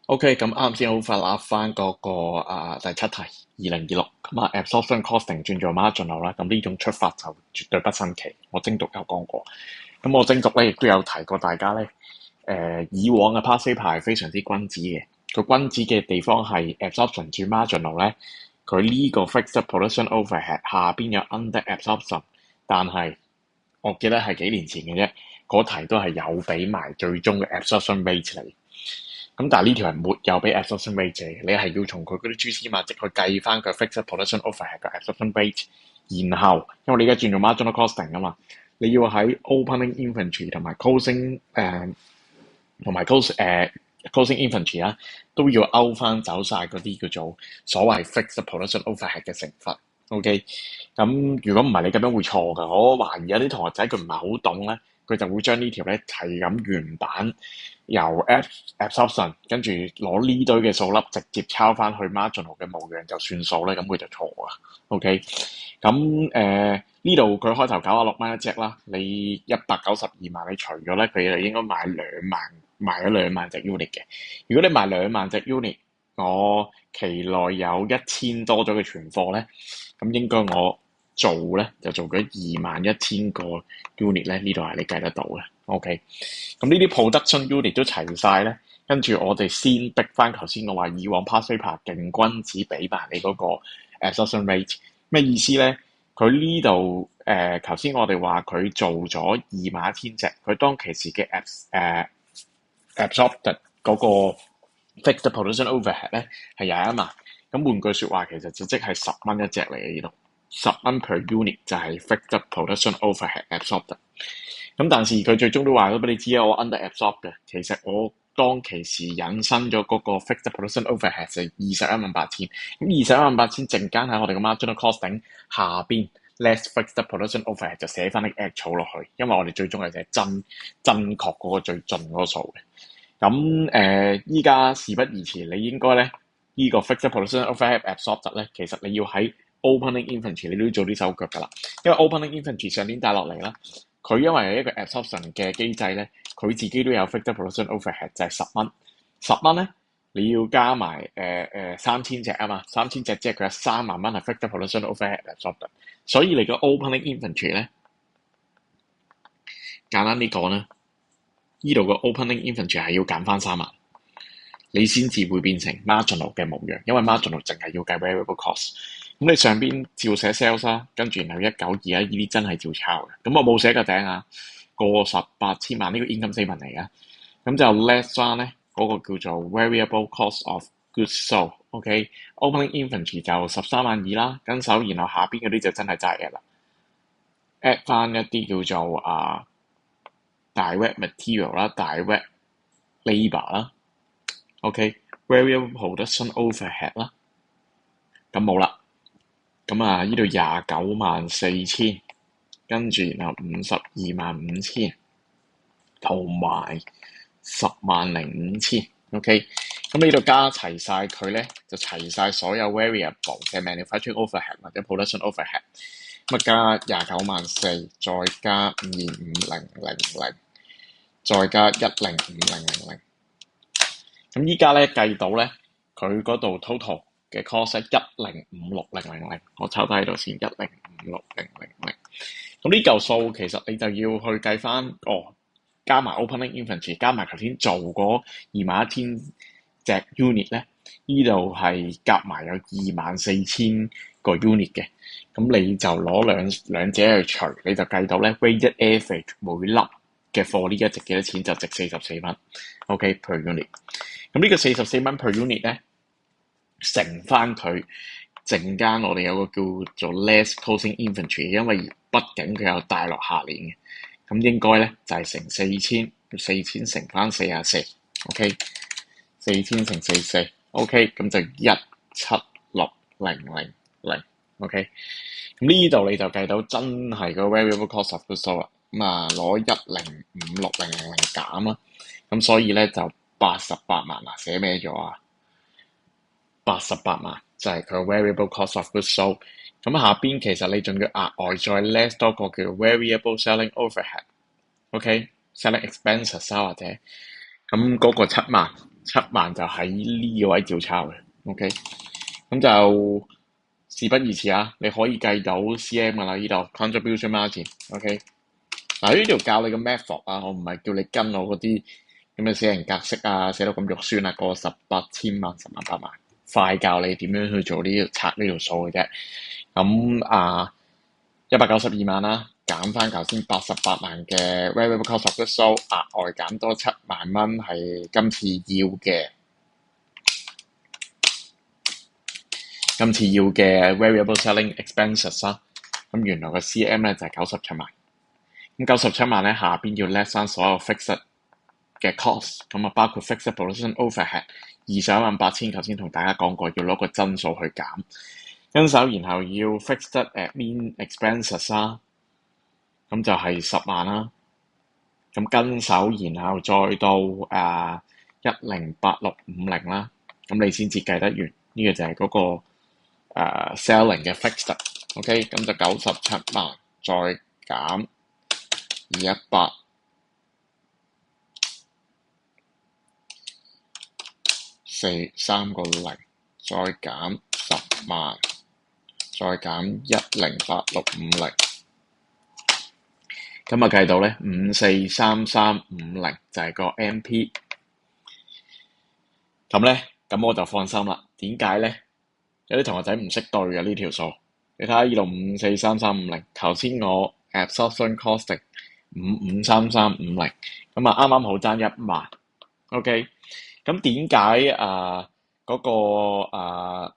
OK，咁啱先好快揦翻嗰個第七題，2026咁absorption costing 轉做 marginal 啦，咁呢種出發就絕對不新奇，我精讀有講過。咁我精讀咧亦都有提過大家咧，以往嘅 past paper 係非常之君子嘅，個君子嘅地方係 absorption 轉 marginal 咧，佢呢個 fixed production overhead 下邊有 under absorption，但係我記得係幾年前嘅啫，嗰題都係有俾埋最終嘅 absorption rate 嚟。咁但係呢條係沒有俾 absorption rate 嘅，你係要從佢嗰啲蛛絲馬跡去計翻佢 fixed production overhead 嘅 absorption rate，然後因為你而家轉做 marginal costing 啊嘛，你要喺 opening inventory 同埋 closing closing inventory 啦，都要勾翻走晒嗰啲叫做所謂 fixed production overhead 嘅成分。OK，咁如果唔係你咁樣會錯㗎，我懷疑有啲同學仔佢唔係好懂咧，佢就會將呢條咧係咁原版由 absorption 跟住攞呢堆嘅數粒直接抄翻去 marginal 嘅模樣就算數咧，咁佢就錯啊。OK，咁呢度佢開頭96蚊一隻啦，你192萬你除咗咧，佢就應該賣咗兩萬隻 unit 嘅。如果你賣2萬隻 unit，我期內有1000多咗嘅存貨咧，咁應該我做咧就做咗21000個 unit 咧，呢度係你計得到嘅。OK，咁呢啲 production unit 都齊晒咧，跟住我哋先逼翻頭先我話以往 past paper 勁君子俾埋你嗰個 absorption rate， 咩意思咧？佢呢度頭先我哋話佢做咗21000隻，佢當其時嘅absorbed 嗰個 fixed production overhead 咧係21萬，咁換句説話其實就即係10蚊一隻嚟嘅呢度，10蚊 per unit 就係 fixed production overhead absorbed。咁但是佢最終都話咗俾你知啊，我 under absorb 嘅，其實我當其時引申咗嗰個 fixed production overhead 係218000，咁218000陣間喺我哋嘅 marginal costing 下邊 less fixed production overhead 就寫翻啲 actual 落去，因為我哋最終係寫真確嗰個最盡嗰個數嘅。咁依家事不宜遲，你應該咧呢個 fixed production overhead absorbed 咧，其實你要喺 opening inventory 你都要做啲手腳㗎啦，因為 opening inventory 上年帶落嚟啦。佢因為係一個 absorption 嘅機制咧，佢自己都有 fixed production overhead 就係10蚊，10蚊咧你要加埋3000隻啊嘛，3000隻即係佢有3萬蚊係 fixed production overhead absorbed，所以你個 opening inventory 咧簡單啲講咧，呢度個 opening inventory 係要減翻3萬，你先至會變成 marginal 嘅模樣，因為 marginal 淨係要計 variable cost。咁你上邊照寫 sales 啦，跟住然後192啊，呢啲真係照抄嘅。咁我冇寫個頂啊，過18千萬呢個 income statement 嚟嘅。咁就 less 翻咧嗰個叫做 variable cost of goods sold。OK，opening inventory 就13萬2啦，跟手然後下邊嗰啲就真係齋 add 啦，add 翻一啲叫做direct material 啦，direct labour 啦。OK，variable production overhead 啦，咁冇啦。咁呢度294000，跟住然後525000，同埋105000。OK，咁呢度加齊晒佢咧，就齊晒所有 variable 嘅 manufacturing overhead 或者 production overhead。咁加294000，再加25000，再加105000。咁依家咧計到咧，佢嗰度 total嘅 cost 係1056000，我抄低喺度先，1056000。咁呢嚿數其實你就要去計翻，加埋 opening inventory， 加埋頭先做嗰21000隻 unit 咧，呢度係夾埋有24000個 unit 嘅。咁你就攞兩者去除，你就計到咧 weighted average 每粒嘅貨呢一值幾多錢，就值44蚊。OK per unit。咁呢個44蚊 per unit 咧，乘翻佢陣間我哋有個叫做 less closing inventory， 因為畢竟佢有帶落下年嘅，咁應該咧就係乘4000乘翻44。OK， 4000乘44。OK， 咁就17600。OK， 咁呢度你就計到真係個 variable cost of goods sold 啦。咁攞1056000減啦，咁所以咧就88萬啦，寫咩咗啊？88萬就係佢 variable cost of goods sold。咁下邊其實你仲要額外再 less 多個叫 variable selling overhead。OK，selling expenses 或者咁嗰個7萬7萬就喺呢個位照抄嘅。OK，咁就事不宜遲啊！你可以計到 CM 噶啦，呢度 contribution margin。OK，嗱呢條教你嘅 method 啊，我唔係叫你跟我嗰啲咁嘅寫人格式啊，寫到咁肉酸啊，個18千萬、10萬、8萬，快教你點樣去做呢條拆呢條數嘅啫。咁192萬啦，減翻頭先88萬嘅 variable cost of goods sold，額外減多7萬蚊係今次要嘅。今次要嘅 variable selling expenses 啦，咁原來個 CM 咧就係97萬，咁97萬咧下邊要 less 翻所有 fixed 嘅 cost， 咁包括 fixed production overhead 218000，頭先同大家講過要攞個真數去減，跟手然後要 fixed admin expenses 啦，咁就係10萬啦，咁跟手然後再到108,650啦，咁你先至計得完，呢個就係嗰個selling 嘅 fixed，OK， 咁就97萬，再減218，3個零，再減10萬，再減108,650，咁計到咧543350就係個 MP， 咁我就放心啦。點解咧？有啲同學仔唔識對嘅呢條數，你睇下呢度543350，頭先我 absorption costing 553350，咁啱啱好爭1萬 ，OK， 咁點解嗰個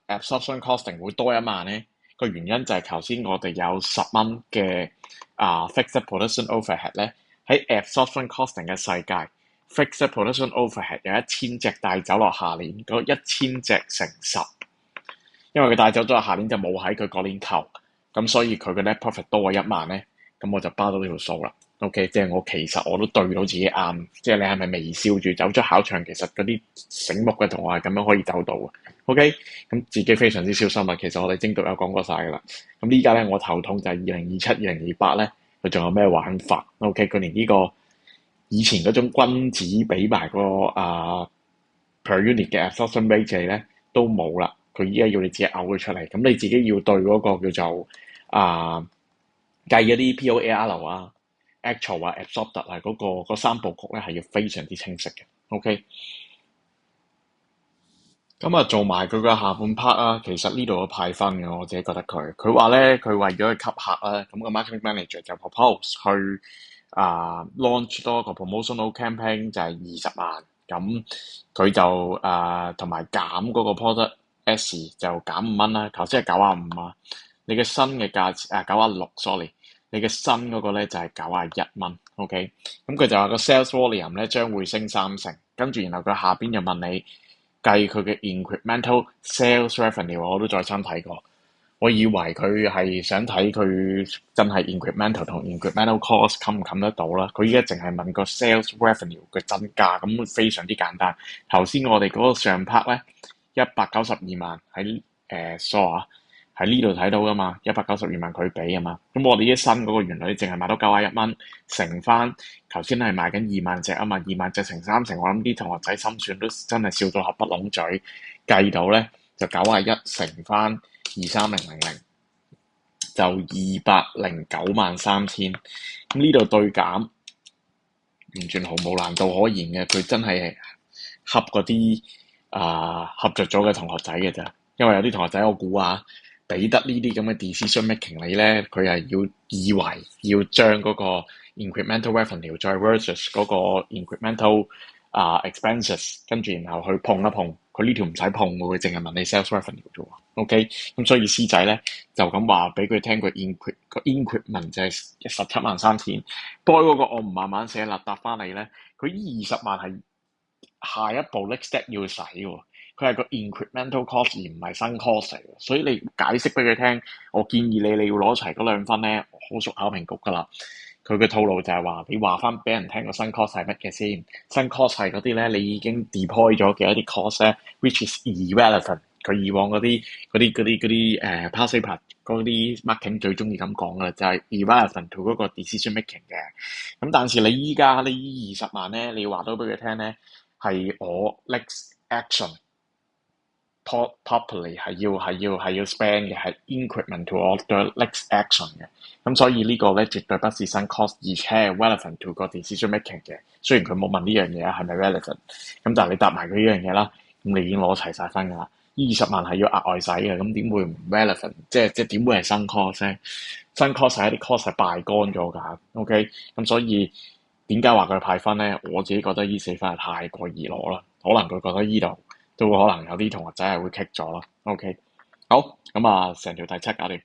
absorption costing 會多1萬咧？個原因就係頭先我哋有10蚊嘅fixed production overhead 咧，喺 absorption costing 嘅世界，fixed production overhead 有1000隻帶走落下年，嗰1000隻乘10。因為佢帶走咗，下年就冇喺佢嗰年扣，咁所以佢嘅 net profit 多過1萬咧，咁我就包到呢條數啦。OK， 即係我其實我都對到自己啱，即係你係咪微笑住走出考場？其實嗰啲醒目嘅同學係咁樣可以走到嘅。OK，咁自己非常之小心啦。其實我哋精讀有講過晒噶啦。咁呢家咧我頭痛就係2027、2028咧，佢仲有咩玩法 ？OK， 佢連呢個以前嗰種君子俾埋個per unit 嘅 absorption rate 咧都冇啦。佢依家要你自己嘔佢出嚟，咁你自己要對嗰個叫做計嗰啲 POAR 啊、actual 啊、absorbed 啊嗰三部曲咧係要非常之清晰嘅。OK， 咁做埋佢個下半 part 啦。其實呢度有派分嘅，我自己覺得佢話咧，佢為咗去吸客啦，咁個 marketing manager 就 propose 去launch 多個 promotional campaign 就係20萬，咁佢就同埋減嗰個 product S 就減5蚊啦，頭先係95啊，你嘅新嘅價錢96，sorry， 你嘅新嗰個咧就係91蚊 ，OK， 咁佢就話個 sales volume 咧將會升30%，跟住然後佢下邊又問你計佢嘅 incremental sales revenue， 我都再三睇過，我以為佢係想睇佢真係 incremental 同 incremental cost 冚唔冚得到啦，佢依家淨係問個 sales revenue 嘅增加，咁非常之簡單。頭先我哋嗰個上 part 咧。192萬喺sorry 喺呢度睇到噶嘛，192萬佢俾啊嘛，咁我哋啲新嗰個原來淨係賣到91蚊，乘翻頭先係賣緊2萬隻啊嘛，2萬隻乘30，我諗啲同學仔心算都真係笑到合不攏嘴，計到咧就91乘翻23000，就2093000，咁呢度對減完全毫無難度可言嘅，佢真係恰嗰啲合着咗嘅同學仔嘅咋，因為有啲同學仔我估俾得呢啲咁嘅 decision making 你咧，佢係以為要將嗰個 incremental revenue 再 versus 嗰個 incremental expenses， 跟住然後去碰一碰，佢呢條唔使碰喎，佢淨係問你 sales revenue 啫喎。OK， 咁所以師仔咧就咁話俾佢聽個 increment 就係173,000，不過嗰個我唔慢慢寫啦，答翻你咧，佢20萬係下一步 next step 要使喎，佢係個 incremental cost 而唔係新 cost 嚟嘅，所以你解釋俾佢聽，我建議你要攞齊嗰2分咧，好熟考評局㗎啦。佢嘅套路就係話，你話翻俾人聽個新 cost 係乜嘅先？新 cost 係嗰啲咧，你已經 deploy 咗嘅一啲 cost 咧 ，which is irrelevant。佢以往嗰啲passive 嗰啲 marketing 最中意咁講嘅就係 irrelevant to 嗰個 decision making 嘅。咁但是你依家呢20萬咧，你要話到俾佢聽咧。係我 next action properly 係要 spend 嘅，係 increment to 我嘅 next action 嘅。咁所以呢個咧絕對不是新 cost，而且係 relevant to 個 decision making 嘅。雖然佢冇問呢樣嘢係咪 relevant，咁但係你答埋佢呢樣嘢啦，咁你已經攞齊晒分㗎啦。20萬係要額外使嘅，咁點會唔 relevant？即係點會係新 cost 咧？新 cost 係一啲 cost 係敗乾咗㗎。OK，咁所以點解話佢派分咧？我自己覺得呢4分係太過易攞啦，可能佢覺得呢度都可能有啲同學仔係會棘咗咯。OK，好，咁啊，成條第7搞掂。